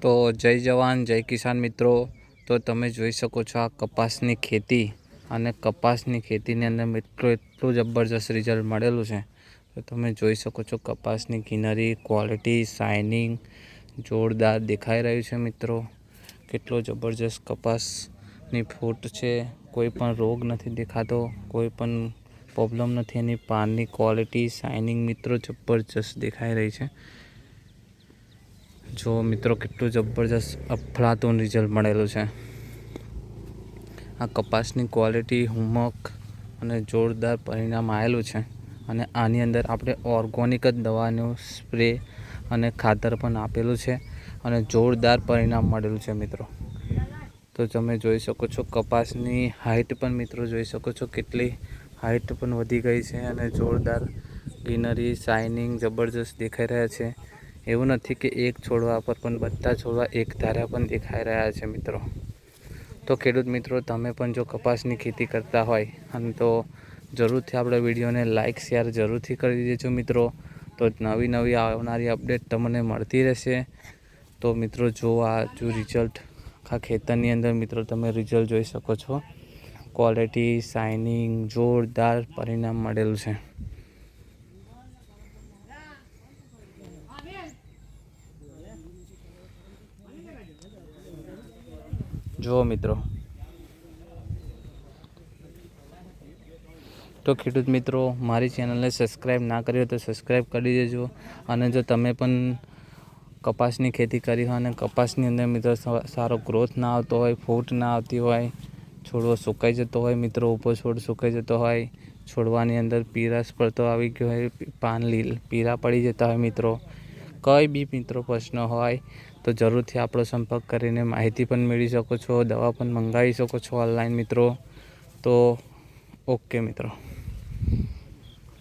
તો જય જવાન જય કિસાન મિત્રો। તો તમે જોઈ શકો છો આ કપાસની ખેતી અને કપાસની ખેતીની અંદર મિત્રો એટલું જબરજસ્ત રિઝલ્ટ મળેલું છે। તો તમે જોઈ શકો છો કપાસની ગ્રીનરી ક્વોલિટી શાઇનિંગ જોરદાર દેખાઈ રહ્યું છે મિત્રો। કેટલો જબરજસ્ત કપાસની ફૂટ છે, કોઈ પણ રોગ નથી દેખાતો, કોઈ પણ પ્રોબ્લેમ નથી। એની પાનની ક્વોલિટી શાઇનિંગ મિત્રો જબરજસ્ત દેખાઈ રહી છે। જો મિત્રો કેટલું જબરજસ્ત અફલાતુન રિઝલ્ટ મળેલું છે। આ કપાસની ક્વોલિટી હુમક અને જોરદાર પરિણામ આવેલું છે। અને આની અંદર આપણે ઓર્ગોનિક જ દવાનું સ્પ્રે અને ખાતર પણ આપેલું છે અને જોરદાર પરિણામ મળેલું છે મિત્રો। તો તમે જોઈ શકો છો કપાસની હાઇટ પણ મિત્રો જોઈ શકો છો કેટલી હાઇટ પણ વધી ગઈ છે અને જોરદાર ગ્રીનરી શાઇનિંગ જબરજસ્ત દેખાઈ રહ્યા છે। એવું નથી કે એક છોડવા પર પણ બધા છોડવા એક ધારા પણ દેખાઈ રહ્યા છે મિત્રો। તો ખેડૂત મિત્રો તમે પણ જો કપાસની ખેતી કરતા હોય અને તો જરૂરથી આપણે વિડીયોને લાઇક શેર જરૂરથી કરી દેજો મિત્રો। તો નવી આવનારી અપડેટ તમને મળતી રહેશે। તો મિત્રો જો આ જો રિઝલ્ટ આ ખેતરની અંદર મિત્રો તમે રિઝલ્ટ જોઈ શકો છો, ક્વોલિટી શાઇનિંગ જોરદાર પરિણામ મળેલું છે। જુઓ મિત્રો, તો ખેડૂત મિત્રો મારી ચેનલને સબસ્ક્રાઈબ ના કરી હોય તો સબસ્ક્રાઈબ કરી દેજો। અને જો તમે પણ કપાસની ખેતી કરી હોય અને કપાસની અંદર મિત્રો સારો ગ્રોથ ના આવતો હોય, ફૂટ ના આવતી હોય, છોડવો સુકાઈ જતો હોય મિત્રો, ઊભો છોડ સુકાઈ જતો હોય, છોડવાની અંદર પીરાશ પડતો આવી ગયો હોય, પાન પીરા પડી જતા હોય મિત્રો, કંઈ બી મિત્રો પ્રશ્ન હોય તો જરૂરથી આપણો સંપર્ક કરીને માહિતી પણ મેળવી શકો છો, દવા પણ મંગાવી શકો છો ઓનલાઈન મિત્રો। તો ઓકે મિત્રો।